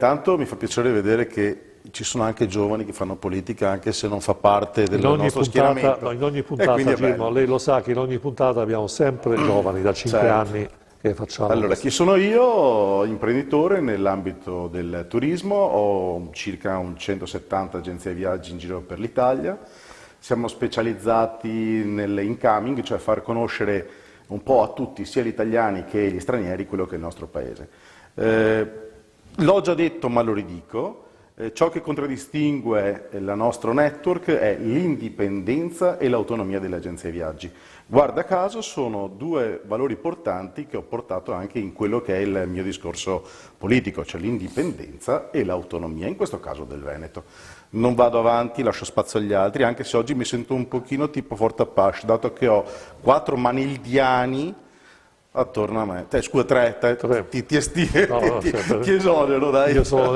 Tanto mi fa piacere vedere che ci sono anche giovani che fanno politica anche se non fa parte del nostro schieramento. No, in ogni E puntata, quindi è Gino, bello. lei lo sa che in ogni puntata abbiamo sempre giovani da 5 Certo. anni che facciamo Allora, questo. chi sono io? Imprenditore nell'ambito del turismo, ho circa 170 agenzie viaggi in giro per l'Italia. Siamo specializzati nell'incoming, cioè far conoscere un po' a tutti, sia gli italiani che gli stranieri, quello che è il nostro paese. L'ho già detto, ma lo ridico. Ciò che contraddistingue il nostro network è l'indipendenza e l'autonomia delle agenzie viaggi. Guarda caso sono due valori portanti che ho portato anche in quello che è il mio discorso politico, cioè l'indipendenza e l'autonomia, in questo caso del Veneto. Non vado avanti, lascio spazio agli altri, anche se oggi mi sento un pochino tipo Forte-Apache, dato che ho 4 manildiani attorno a me. Scusa, 3, Tre. ti No, esonero, dai. io sono